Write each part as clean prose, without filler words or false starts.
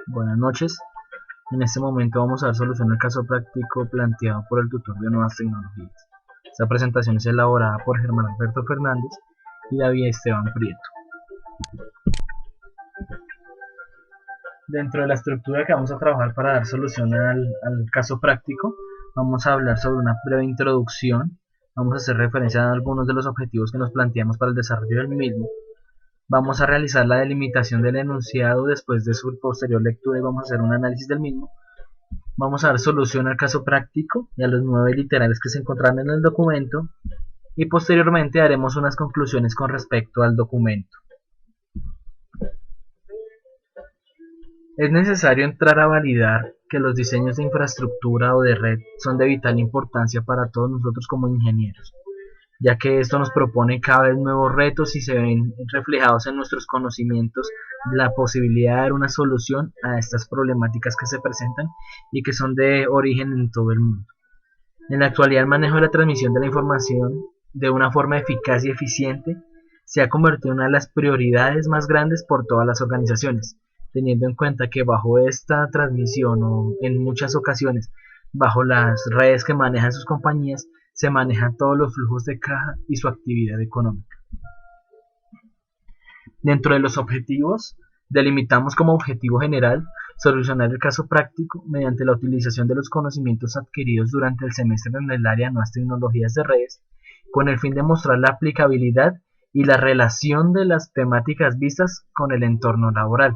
Buenas noches. En este momento vamos a dar solución al caso práctico planteado por el tutor de nuevas tecnologías. Esta presentación es elaborada por Germán Alberto Fernández y David Esteban Prieto. Dentro de la estructura que vamos a trabajar para dar solución al caso práctico, vamos a hablar sobre una breve introducción, vamos a hacer referencia a algunos de los objetivos que nos planteamos para el desarrollo del mismo. Vamos a realizar la delimitación del enunciado después de su posterior lectura y vamos a hacer un análisis del mismo. Vamos a dar solución al caso práctico y a los 9 literales que se encontrarán en el documento y posteriormente haremos unas conclusiones con respecto al documento. Es necesario entrar a validar que los diseños de infraestructura o de red son de vital importancia para todos nosotros como ingenieros, ya que esto nos propone cada vez nuevos retos y se ven reflejados en nuestros conocimientos la posibilidad de dar una solución a estas problemáticas que se presentan y que son de origen en todo el mundo. En la actualidad, el manejo de la transmisión de la información de una forma eficaz y eficiente se ha convertido en una de las prioridades más grandes por todas las organizaciones, teniendo en cuenta que bajo esta transmisión o en muchas ocasiones bajo las redes que manejan sus compañías se manejan todos los flujos de caja y su actividad económica. Dentro de los objetivos, delimitamos como objetivo general solucionar el caso práctico mediante la utilización de los conocimientos adquiridos durante el semestre en el área de nuevas tecnologías de redes, con el fin de mostrar la aplicabilidad y la relación de las temáticas vistas con el entorno laboral.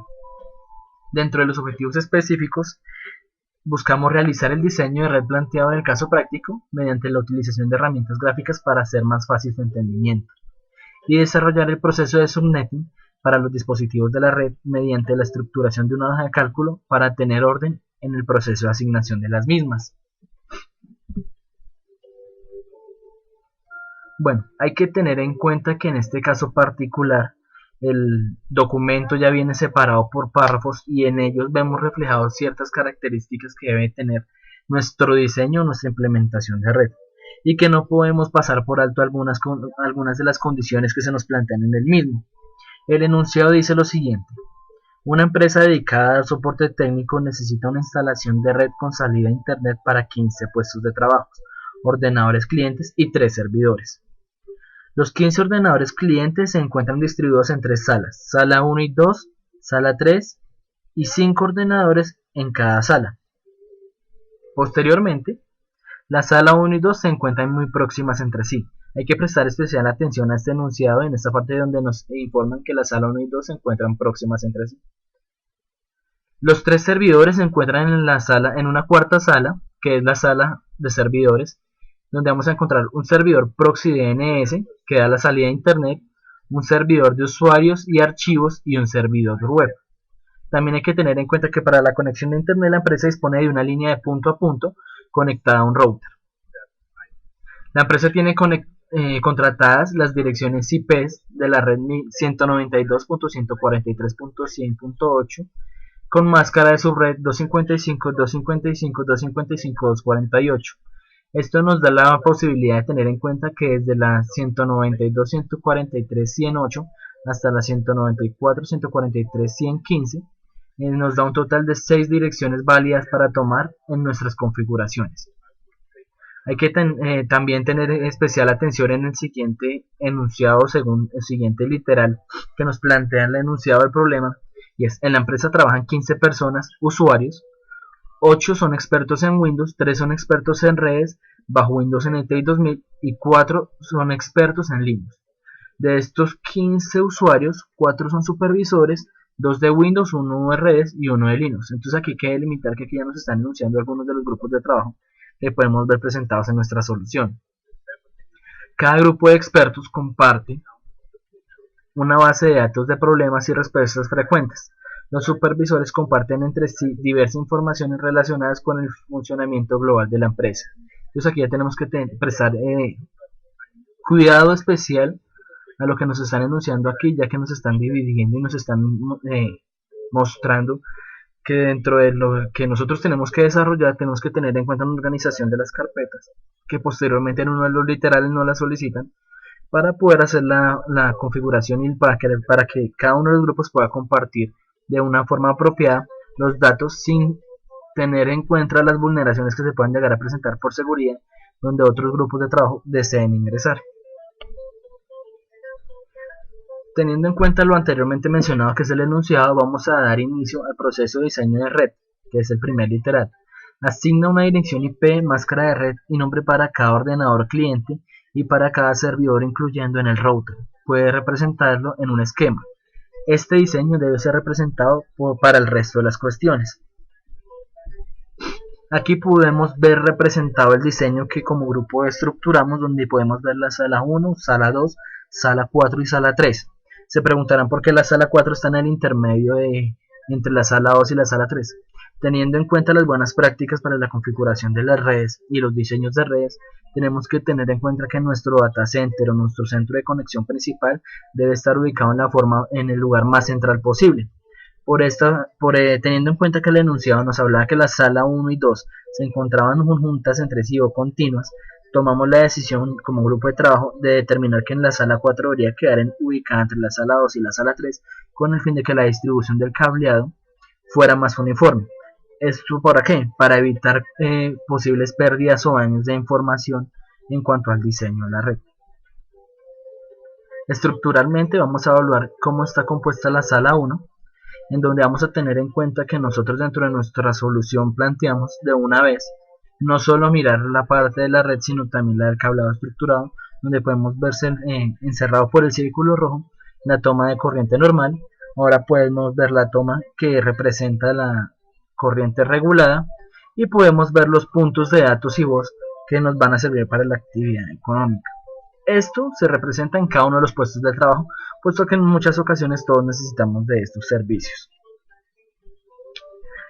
Dentro de los objetivos específicos, buscamos realizar el diseño de red planteado en el caso práctico mediante la utilización de herramientas gráficas para hacer más fácil su entendimiento y desarrollar el proceso de subnetting para los dispositivos de la red mediante la estructuración de una hoja de cálculo para tener orden en el proceso de asignación de las mismas. Bueno, hay que tener en cuenta que en este caso particular el documento ya viene separado por párrafos y en ellos vemos reflejados ciertas características que debe tener nuestro diseño o nuestra implementación de red y que no podemos pasar por alto algunas de las condiciones que se nos plantean en el mismo. El enunciado dice lo siguiente: una empresa dedicada al soporte técnico necesita una instalación de red con salida a internet para 15 puestos de trabajo, ordenadores clientes y 3 servidores. Los 15 ordenadores clientes se encuentran distribuidos en 3 salas, sala 1 y 2, sala 3 y 5 ordenadores en cada sala. Posteriormente, la sala 1 y 2 se encuentran muy próximas entre sí. Hay que prestar especial atención a este enunciado en esta parte donde nos informan que la sala 1 y 2 se encuentran próximas entre sí. Los 3 servidores se encuentran en una cuarta sala, que es la sala de servidores, donde vamos a encontrar un servidor proxy DNS que da la salida a internet, un servidor de usuarios y archivos y un servidor web. También hay que tener en cuenta que para la conexión de internet la empresa dispone de una línea de punto a punto conectada a un router. La empresa tiene contratadas las direcciones IPs de la red 192.143.100.8 con máscara de subred 255, 255, 255, 248. Esto nos da la posibilidad de tener en cuenta que desde la 192.143.108 hasta la 194.143.115 nos da un total de 6 direcciones válidas para tomar en nuestras configuraciones. Hay que también tener especial atención en el siguiente enunciado, según el siguiente literal que nos plantea el enunciado del problema, y es: en la empresa trabajan 15 personas, usuarios, 8 son expertos en Windows, 3 son expertos en redes bajo Windows NT 2000 y 4 son expertos en Linux. De estos 15 usuarios, 4 son supervisores, 2 de Windows, 1 de redes y 1 de Linux. Entonces aquí hay que delimitar que aquí ya nos están enunciando algunos de los grupos de trabajo que podemos ver presentados en nuestra solución. Cada grupo de expertos comparte una base de datos de problemas y respuestas frecuentes. Los supervisores comparten entre sí diversas informaciones relacionadas con el funcionamiento global de la empresa. Entonces aquí ya tenemos que prestar cuidado especial a lo que nos están enunciando aquí, ya que nos están dividiendo y nos están mostrando que dentro de lo que nosotros tenemos que desarrollar tenemos que tener en cuenta una organización de las carpetas que posteriormente en uno de los literales nos la solicitan para poder hacer la configuración y para que cada uno de los grupos pueda compartir de una forma apropiada los datos sin tener en cuenta las vulneraciones que se puedan llegar a presentar por seguridad donde otros grupos de trabajo deseen ingresar. Teniendo en cuenta lo anteriormente mencionado, que es el enunciado, vamos a dar inicio al proceso de diseño de red, que es el primer literal. Asigna una dirección IP, máscara de red y nombre para cada ordenador cliente y para cada servidor, incluyendo en el router. Puede representarlo en un esquema. Este diseño debe ser representado para el resto de las cuestiones. Aquí podemos ver representado el diseño que como grupo estructuramos, donde podemos ver la sala 1, sala 2, sala 4 y sala 3. Se preguntarán por qué la sala 4 está en el intermedio entre la sala 2 y la sala 3. Teniendo en cuenta las buenas prácticas para la configuración de las redes y los diseños de redes, tenemos que tener en cuenta que nuestro data center o nuestro centro de conexión principal debe estar ubicado en el lugar más central posible. Teniendo en cuenta que el enunciado nos hablaba que la sala 1 y 2 se encontraban juntas entre sí o continuas, tomamos la decisión como grupo de trabajo de determinar que en la sala 4 debería quedar ubicada entre la sala 2 y la sala 3 con el fin de que la distribución del cableado fuera más uniforme. ¿Esto para qué? Para evitar posibles pérdidas o daños de información en cuanto al diseño de la red. Estructuralmente vamos a evaluar cómo está compuesta la sala 1, en donde vamos a tener en cuenta que nosotros dentro de nuestra solución planteamos de una vez no solo mirar la parte de la red, sino también la del cableado estructurado, donde podemos verse encerrado por el círculo rojo la toma de corriente normal. Ahora podemos ver la toma que representa la corriente regulada y podemos ver los puntos de datos y voz que nos van a servir para la actividad económica. Esto se representa en cada uno de los puestos de trabajo, puesto que en muchas ocasiones todos necesitamos de estos servicios.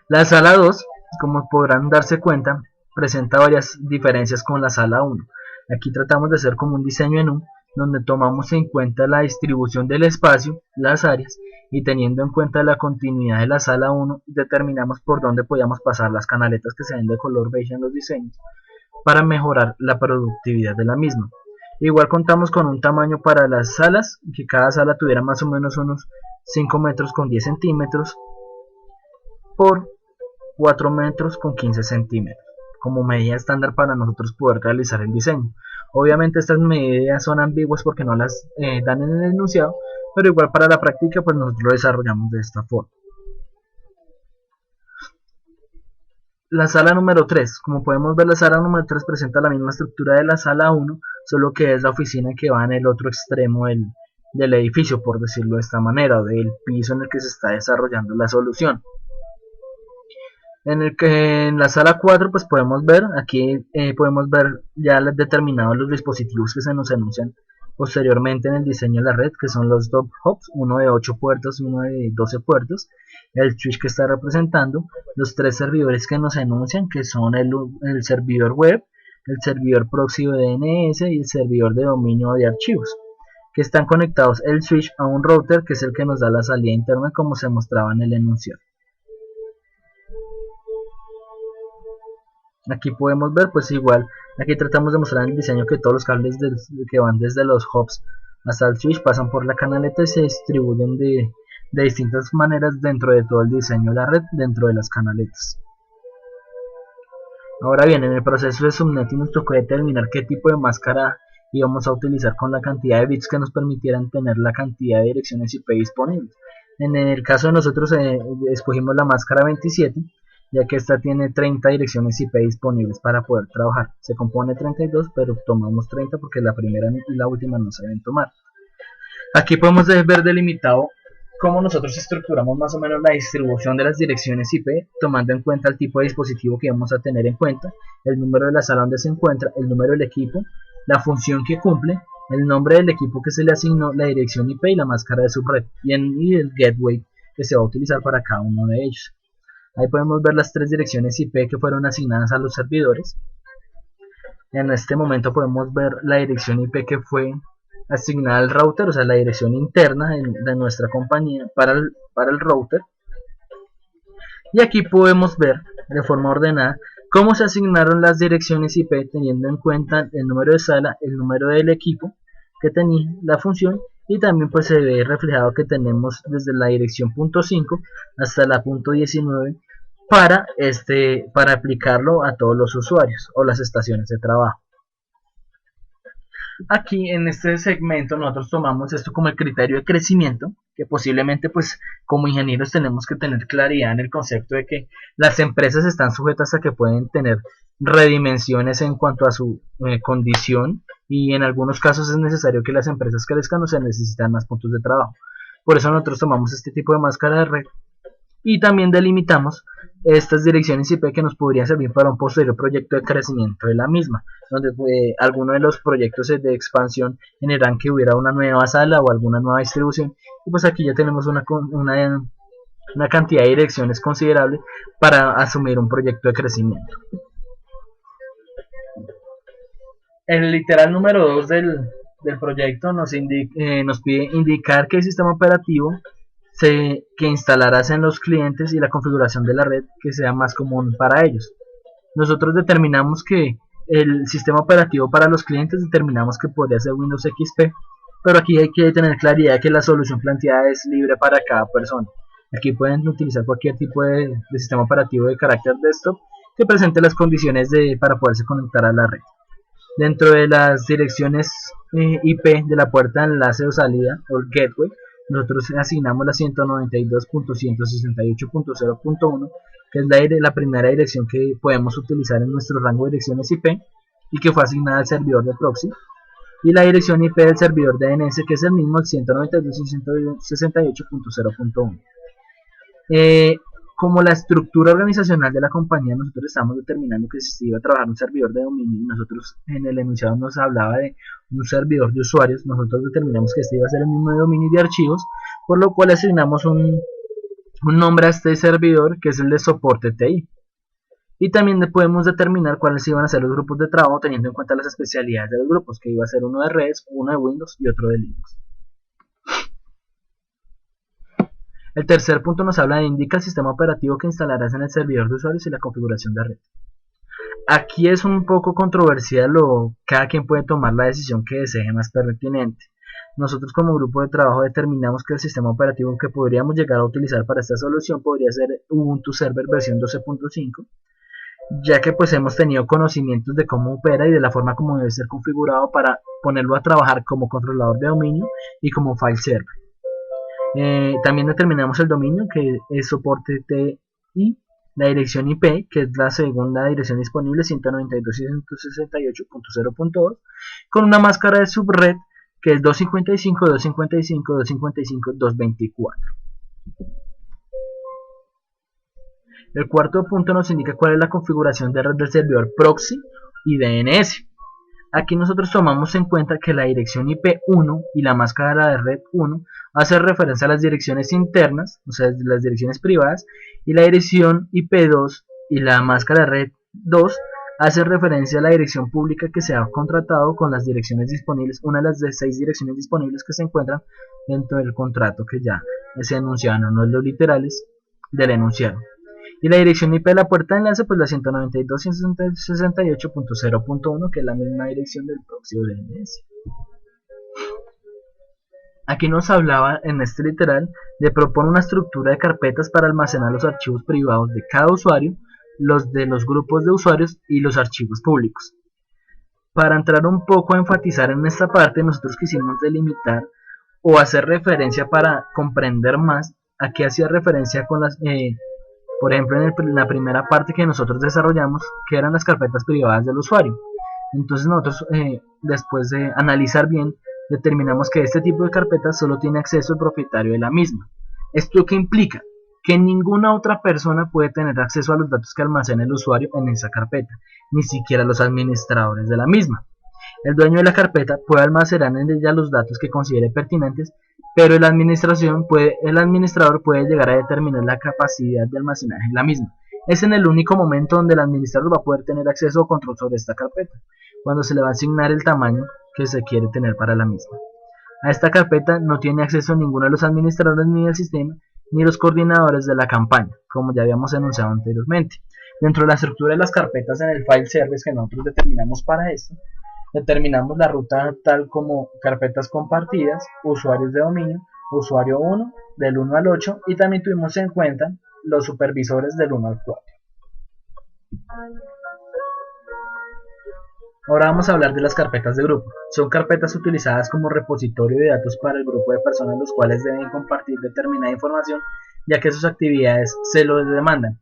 La sala 2, como podrán darse cuenta, presenta varias diferencias con la sala 1. Aquí tratamos de hacer como un diseño en U, donde tomamos en cuenta la distribución del espacio, las áreas, y teniendo en cuenta la continuidad de la sala 1, determinamos por dónde podíamos pasar las canaletas que se ven de color beige en los diseños, para mejorar la productividad de la misma. Igual contamos con un tamaño para las salas, que cada sala tuviera más o menos unos 5 metros con 10 centímetros por 4 metros con 15 centímetros, como medida estándar para nosotros poder realizar el diseño. Obviamente estas medidas son ambiguas porque no las dan en el enunciado, pero igual para la práctica pues nosotros lo desarrollamos de esta forma. La sala número 3, como podemos ver, la sala número 3 presenta la misma estructura de la sala 1, solo que es la oficina que va en el otro extremo del edificio, por decirlo de esta manera, o del piso en el que se está desarrollando la solución. En la sala 4 pues podemos ver, aquí podemos ver ya determinados los dispositivos que se nos anuncian posteriormente en el diseño de la red, que son los top hubs, uno de 8 puertos y uno de 12 puertos, el switch que está representando, los 3 servidores que nos anuncian, que son el servidor web, el servidor proxy de DNS y el servidor de dominio de archivos, que están conectados el switch a un router, que es el que nos da la salida interna como se mostraba en el enunciado. Aquí podemos ver, pues igual, aquí tratamos de mostrar en el diseño que todos los cables que van desde los hubs hasta el switch pasan por la canaleta y se distribuyen de distintas maneras dentro de todo el diseño de la red, dentro de las canaletas. Ahora bien, en el proceso de subnetting nos tocó determinar qué tipo de máscara íbamos a utilizar con la cantidad de bits que nos permitieran tener la cantidad de direcciones IP disponibles. En el caso de nosotros escogimos la máscara 27, ya que esta tiene 30 direcciones IP disponibles para poder trabajar. Se compone 32, pero tomamos 30 porque la primera y la última no se deben tomar. Aquí podemos ver delimitado cómo nosotros estructuramos más o menos la distribución de las direcciones IP, tomando en cuenta el tipo de dispositivo que vamos a tener en cuenta, el número de la sala donde se encuentra, el número del equipo, la función que cumple, el nombre del equipo que se le asignó, la dirección IP y la máscara de subred, y el gateway que se va a utilizar para cada uno de ellos. Ahí podemos ver las 3 direcciones IP que fueron asignadas a los servidores. En este momento podemos ver la dirección IP que fue asignada al router, o sea la dirección interna de nuestra compañía para el router. Y aquí podemos ver de forma ordenada cómo se asignaron las direcciones IP teniendo en cuenta el número de sala, el número del equipo que tenía, la función y también pues se ve reflejado que tenemos desde la dirección .5 hasta la .19 para aplicarlo a todos los usuarios o las estaciones de trabajo. Aquí en este segmento nosotros tomamos esto como el criterio de crecimiento, que posiblemente pues como ingenieros tenemos que tener claridad en el concepto de que las empresas están sujetas a que pueden tener redimensiones en cuanto a su condición, y en algunos casos es necesario que las empresas crezcan o se necesitan más puntos de trabajo. Por eso nosotros tomamos este tipo de máscara de red y también delimitamos estas direcciones IP que nos podrían servir para un posterior proyecto de crecimiento de la misma, donde alguno de los proyectos de expansión generan que hubiera una nueva sala o alguna nueva distribución, y pues aquí ya tenemos una cantidad de direcciones considerable para asumir un proyecto de crecimiento. El literal número 2 del proyecto nos pide indicar que el sistema operativo que instalarás en los clientes y la configuración de la red que sea más común para ellos. Nosotros determinamos que el sistema operativo para los clientes determinamos que podría ser Windows XP, pero aquí hay que tener claridad que la solución planteada es libre para cada persona. Aquí pueden utilizar cualquier tipo de sistema operativo de carácter desktop que presente las condiciones para poderse conectar a la red. Dentro de las direcciones IP de la puerta de enlace o salida o el gateway, nosotros asignamos la 192.168.0.1, que es la primera dirección que podemos utilizar en nuestro rango de direcciones IP y que fue asignada al servidor de proxy, y la dirección IP del servidor DNS, que es el mismo, el 192.168.0.1. Como la estructura organizacional de la compañía, nosotros estamos determinando que si se iba a trabajar un servidor de dominio, y nosotros en el enunciado nos hablaba de un servidor de usuarios, nosotros determinamos que este iba a ser el mismo de dominio y de archivos, por lo cual asignamos un nombre a este servidor que es el de soporte TI. Y también podemos determinar cuáles iban a ser los grupos de trabajo teniendo en cuenta las especialidades de los grupos, que iba a ser uno de redes, uno de Windows y otro de Linux. El tercer punto nos habla de indica el sistema operativo que instalarás en el servidor de usuarios y la configuración de red. Aquí es un poco controversial, cada quien puede tomar la decisión que desee más pertinente. Nosotros como grupo de trabajo determinamos que el sistema operativo que podríamos llegar a utilizar para esta solución podría ser Ubuntu Server versión 12.5, ya que pues hemos tenido conocimientos de cómo opera y de la forma como debe ser configurado para ponerlo a trabajar como controlador de dominio y como file server. También determinamos el dominio, que es soporte TI, la dirección IP, que es la segunda dirección disponible, 192.168.0.2, con una máscara de subred que es 255.255.255.224. El cuarto punto nos indica cuál es la configuración de red del servidor proxy y DNS. Aquí nosotros tomamos en cuenta que la dirección IP1 y la máscara de red 1 hace referencia a las direcciones internas, o sea, las direcciones privadas, y la dirección IP2 y la máscara de red 2 hace referencia a la dirección pública que se ha contratado con las direcciones disponibles, una de las 6 direcciones disponibles que se encuentran dentro del contrato que ya se enunciaron, no los literales del enunciado. Y la dirección IP de la puerta de enlace, pues la 192.168.0.1, que es la misma dirección del proxy o DNS. Aquí nos hablaba en este literal de proponer una estructura de carpetas para almacenar los archivos privados de cada usuario, los de los grupos de usuarios y los archivos públicos. Para entrar un poco a enfatizar en esta parte, nosotros quisimos delimitar o hacer referencia para comprender más a qué hacía referencia con las... por ejemplo, en la primera parte que nosotros desarrollamos, que eran las carpetas privadas del usuario. Entonces nosotros, después de analizar bien, determinamos que este tipo de carpetas solo tiene acceso el propietario de la misma. ¿Esto qué implica? Que ninguna otra persona puede tener acceso a los datos que almacena el usuario en esa carpeta, ni siquiera los administradores de la misma. El dueño de la carpeta puede almacenar en ella los datos que considere pertinentes, pero el administrador puede llegar a determinar la capacidad de almacenaje de la misma. Es en el único momento donde el administrador va a poder tener acceso o control sobre esta carpeta, cuando se le va a asignar el tamaño que se quiere tener para la misma. A esta carpeta no tiene acceso ninguno de los administradores ni del sistema, ni los coordinadores de la campaña, como ya habíamos anunciado anteriormente. Dentro de la estructura de las carpetas en el file service que nosotros determinamos para esto, Determinamos la ruta tal como carpetas compartidas, usuarios de dominio, usuario 1 del 1 al 8 y también tuvimos en cuenta los supervisores del 1 al 4. Ahora vamos a hablar de las carpetas de grupo. Son carpetas utilizadas como repositorio de datos para el grupo de personas los cuales deben compartir determinada información ya que sus actividades se lo demandan.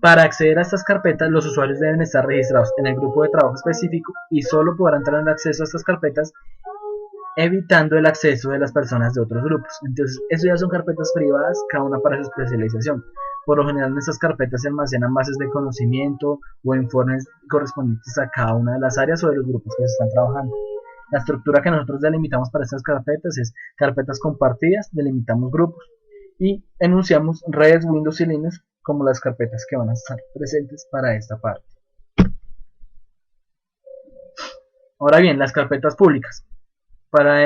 Para acceder a estas carpetas, los usuarios deben estar registrados en el grupo de trabajo específico y solo podrán tener acceso a estas carpetas evitando el acceso de las personas de otros grupos. Entonces, eso ya son carpetas privadas, cada una para su especialización. Por lo general, en estas carpetas se almacenan bases de conocimiento o informes correspondientes a cada una de las áreas o de los grupos que se están trabajando. La estructura que nosotros delimitamos para estas carpetas es carpetas compartidas, delimitamos grupos y enunciamos redes, Windows y Linux como las carpetas que van a estar presentes para esta parte. Ahora bien, las carpetas públicas.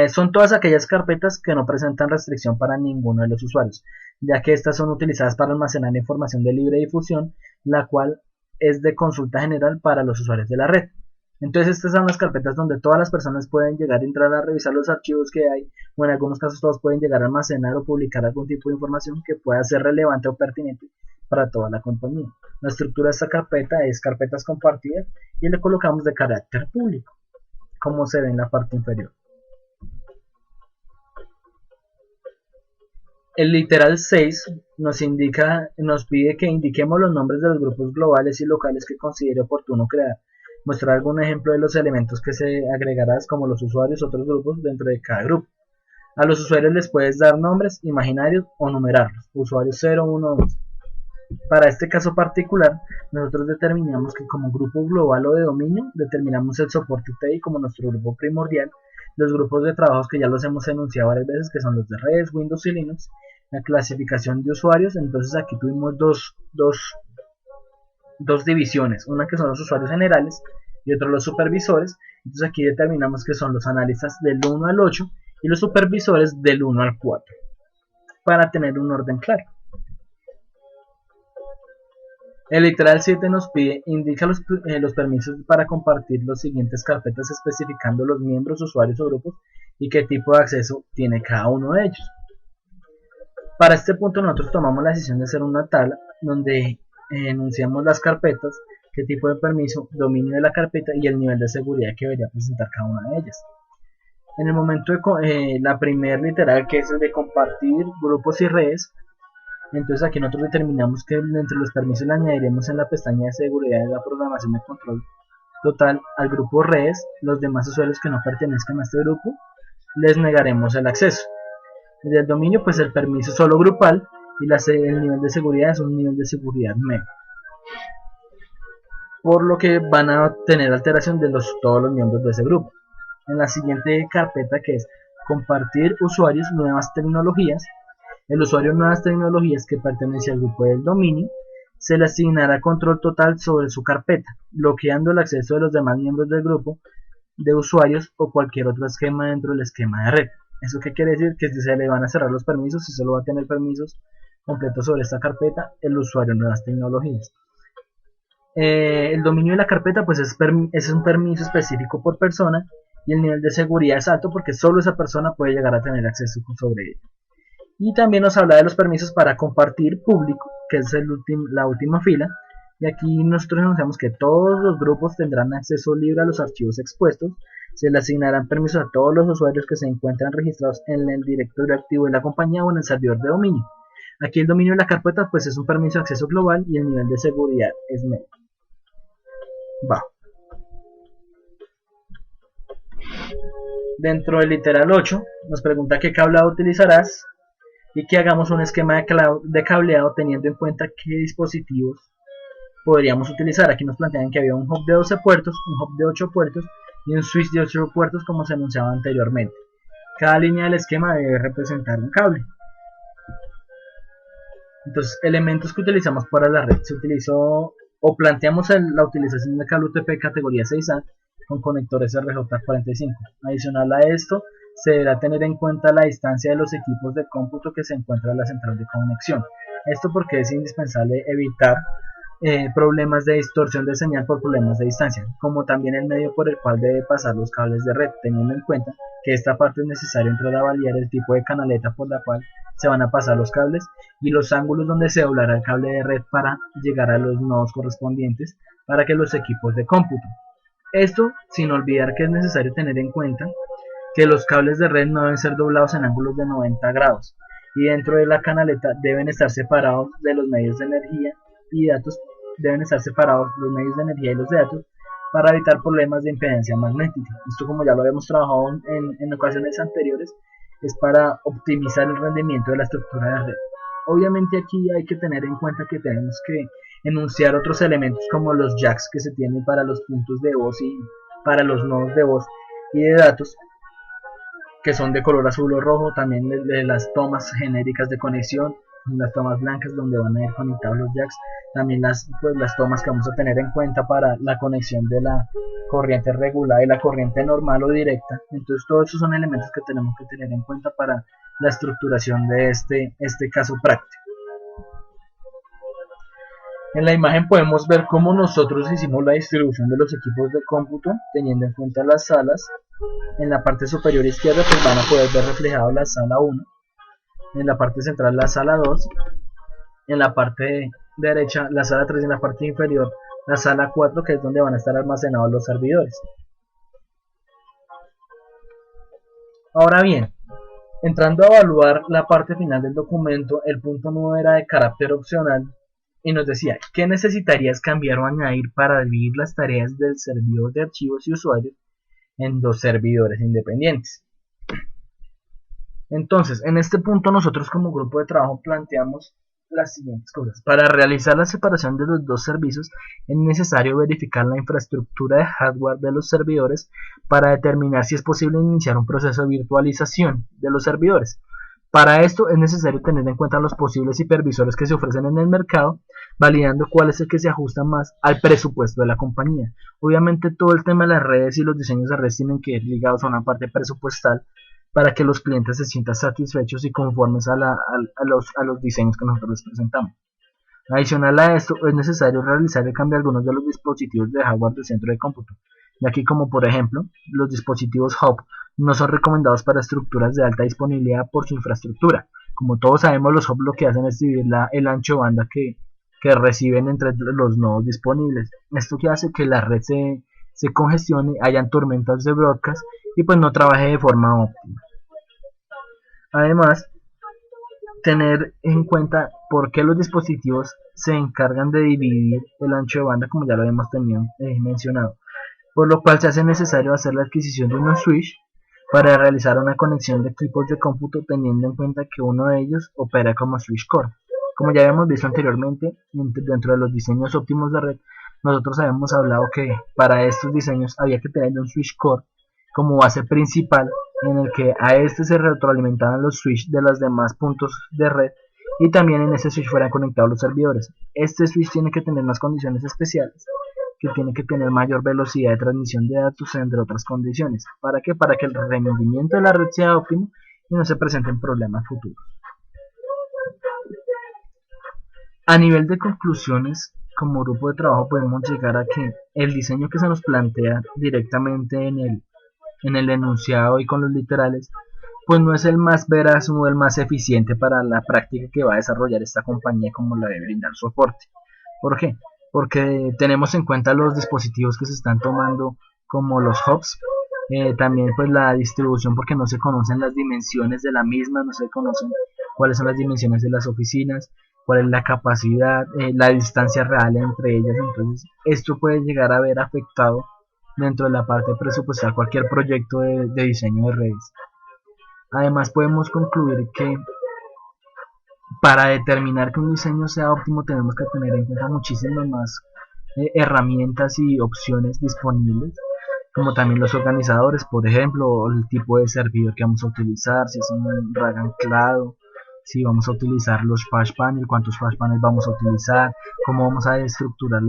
Son todas aquellas carpetas que no presentan restricción para ninguno de los usuarios, ya que estas son utilizadas para almacenar información de libre difusión, la cual es de consulta general para los usuarios de la red. Entonces estas son las carpetas donde todas las personas pueden llegar a entrar a revisar los archivos que hay, o en algunos casos todos pueden llegar a almacenar o publicar algún tipo de información que pueda ser relevante o pertinente para toda la compañía. La estructura de esta carpeta es carpetas compartidas y le colocamos de carácter público, como se ve en la parte inferior. El literal 6 nos pide que indiquemos los nombres de los grupos globales y locales que considere oportuno crear. Mostrar algún ejemplo de los elementos que se agregarán como los usuarios, otros grupos dentro de cada grupo. A los usuarios les puedes dar nombres imaginarios o numerarlos. Usuario 0, 1, 2. Para este caso particular, nosotros determinamos que como grupo global o de dominio, determinamos el soporte TI como nuestro grupo primordial, los grupos de trabajos que ya los hemos enunciado varias veces, que son los de redes, Windows y Linux, la clasificación de usuarios. Entonces aquí tuvimos dos divisiones, una que son los usuarios generales y otro los supervisores. Entonces aquí determinamos que son los analistas del 1 al 8 y los supervisores del 1 al 4, para tener un orden claro. El literal 7 nos pide, indica los permisos para compartir las siguientes carpetas especificando los miembros, usuarios o grupos y qué tipo de acceso tiene cada uno de ellos. Para este punto nosotros tomamos la decisión de hacer una tabla donde enunciamos las carpetas, qué tipo de permiso, dominio de la carpeta y el nivel de seguridad que debería presentar cada una de ellas. En el momento de la primer literal, que es el de compartir grupos y redes, entonces aquí nosotros determinamos que entre los permisos le añadiremos en la pestaña de seguridad de la programación de control total al grupo redes. Los demás usuarios que no pertenezcan a este grupo les negaremos el acceso. Desde el dominio, pues el permiso solo grupal y el nivel de seguridad es un nivel de seguridad medio, por lo que van a tener alteración de todos los miembros de ese grupo. En la siguiente carpeta, que es compartir usuarios, nuevas tecnologías, el usuario nuevas tecnologías que pertenece al grupo del dominio se le asignará control total sobre su carpeta, bloqueando el acceso de los demás miembros del grupo de usuarios o cualquier otro esquema dentro del esquema de red. ¿Eso qué quiere decir? Que se le van a cerrar los permisos y solo va a tener permisos completos sobre esta carpeta el usuario nuevas tecnologías. El dominio de la carpeta pues es un permiso específico por persona y el nivel de seguridad es alto porque solo esa persona puede llegar a tener acceso sobre él. Y también nos habla de los permisos para compartir público, que es la última fila, y aquí nosotros anunciamos que todos los grupos tendrán acceso libre a los archivos expuestos, se le asignarán permisos a todos los usuarios que se encuentran registrados en el directorio activo de la compañía o en el servidor de dominio. Aquí el dominio de la carpeta pues es un permiso de acceso global y el nivel de seguridad es medio. Dentro del literal 8 nos pregunta qué cableado utilizarás y que hagamos un esquema de cableado teniendo en cuenta qué dispositivos podríamos utilizar. Aquí nos plantean que había un hub de 12 puertos, un hub de 8 puertos y un switch de 8 puertos como se anunciaba anteriormente. Cada línea del esquema debe representar un cable. Entonces, elementos que utilizamos para la red. Se utilizó o planteamos la utilización de cable UTP categoría 6A con conectores RJ45. Adicional a esto, se deberá tener en cuenta la distancia de los equipos de cómputo que se encuentran en la central de conexión. Esto porque es indispensable evitar problemas de distorsión de señal por problemas de distancia, como también el medio por el cual debe pasar los cables de red, teniendo en cuenta que esta parte es necesario entrar a validar el tipo de canaleta por la cual se van a pasar los cables y los ángulos donde se doblará el cable de red para llegar a los nodos correspondientes para que los equipos de cómputo. Esto sin olvidar que es necesario tener en cuenta que los cables de red no deben ser doblados en ángulos de 90 grados y dentro de la canaleta deben estar separados de los medios de energía y datos, deben estar separados los medios de energía y los de datos para evitar problemas de impedancia magnética. Esto, como ya lo habíamos trabajado en ocasiones anteriores, es para optimizar el rendimiento de la estructura de red. Obviamente aquí hay que tener en cuenta que tenemos que enunciar otros elementos como los jacks que se tienen para los puntos de voz y para los nodos de voz y de datos, que son de color azul o rojo, también de las tomas genéricas de conexión, las tomas blancas donde van a ir conectados los jacks, también las tomas que vamos a tener en cuenta para la conexión de la corriente regular y la corriente normal o directa. Entonces todos esos son elementos que tenemos que tener en cuenta para la estructuración de este caso práctico. En la imagen podemos ver cómo nosotros hicimos la distribución de los equipos de cómputo teniendo en cuenta las salas. En la parte superior izquierda pues van a poder ver reflejado la sala 1, en la parte central la sala 2, en la parte derecha la sala 3 y en la parte inferior la sala 4, que es donde van a estar almacenados los servidores. Ahora bien, entrando a evaluar la parte final del documento, el punto 9 era de carácter opcional y nos decía, ¿qué necesitarías cambiar o añadir para dividir las tareas del servidor de archivos y usuarios en dos servidores independientes? Entonces, en este punto nosotros como grupo de trabajo planteamos las siguientes cosas. Para realizar la separación de los dos servicios es necesario verificar la infraestructura de hardware de los servidores para determinar si es posible iniciar un proceso de virtualización de los servidores. Para esto es necesario tener en cuenta los posibles hipervisores que se ofrecen en el mercado, validando cuál es el que se ajusta más al presupuesto de la compañía. Obviamente todo el tema de las redes y los diseños de redes tienen que ir ligados a una parte presupuestal para que los clientes se sientan satisfechos y conformes a los diseños que nosotros les presentamos. Adicional a esto, es necesario realizar el cambio de algunos de los dispositivos de hardware del centro de cómputo, ya que como por ejemplo, los dispositivos hub no son recomendados para estructuras de alta disponibilidad por su infraestructura. Como todos sabemos, los hub lo que hacen es dividir el ancho de banda que reciben entre los nodos disponibles. Esto que hace que la red se congestione, hayan tormentas de broadcast y pues no trabaje de forma óptima. Además, tener en cuenta por qué los dispositivos se encargan de dividir el ancho de banda, como ya lo habíamos mencionado, por lo cual se hace necesario hacer la adquisición de unos switch para realizar una conexión de equipos de cómputo, teniendo en cuenta que uno de ellos opera como switch core. Como ya habíamos visto anteriormente, dentro de los diseños óptimos de red, nosotros habíamos hablado que para estos diseños había que tener un switch core como base principal, en el que a este se retroalimentaban los switch de los demás puntos de red y también en ese switch fueran conectados los servidores. Este switch tiene que tener unas condiciones especiales, que tiene que tener mayor velocidad de transmisión de datos, entre otras condiciones. ¿Para qué? Para que el rendimiento de la red sea óptimo y no se presenten problemas futuros. A nivel de conclusiones, como grupo de trabajo podemos llegar a que el diseño que se nos plantea directamente en el enunciado y con los literales, pues no es el más veraz o el más eficiente para la práctica que va a desarrollar esta compañía como la de brindar soporte. ¿Por qué? Porque tenemos en cuenta los dispositivos que se están tomando como los hubs, también pues la distribución, porque no se conocen las dimensiones de la misma, no se conocen cuáles son las dimensiones de las oficinas, cuál es la capacidad, la distancia real entre ellas. Entonces esto puede llegar a ver afectado dentro de la parte presupuestal cualquier proyecto de diseño de redes. Además podemos concluir que para determinar que un diseño sea óptimo tenemos que tener en cuenta muchísimas más herramientas y opciones disponibles, como también los organizadores, por ejemplo, el tipo de servidor que vamos a utilizar, si es un rack anclado, si vamos a utilizar los flash panel, cuántos flash panels vamos a utilizar, cómo vamos a estructurar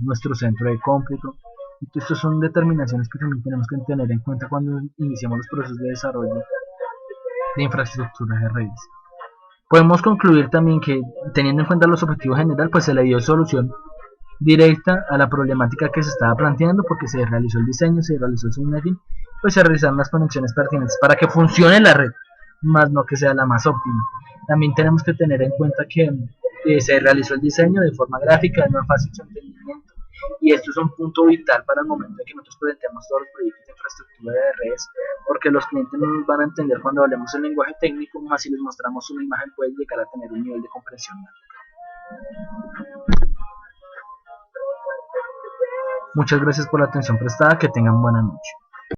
nuestro centro de cómputo. Estas son determinaciones que también tenemos que tener en cuenta cuando iniciamos los procesos de desarrollo de infraestructura de redes. Podemos concluir también que, teniendo en cuenta los objetivos general, pues se le dio solución directa a la problemática que se estaba planteando, porque se realizó el diseño, se realizó el subnetting, pues se realizaron las conexiones pertinentes para que funcione la red, más no que sea la más óptima. También tenemos que tener en cuenta que se realizó el diseño de forma gráfica, de más fácil su entendimiento, y esto es un punto vital para el momento en que nosotros presentemos todos los proyectos de infraestructura de redes, porque los clientes no nos van a entender cuando hablemos el lenguaje técnico, más si les mostramos una imagen puede llegar a tener un nivel de comprensión. Muchas gracias por la atención prestada, que tengan buena noche.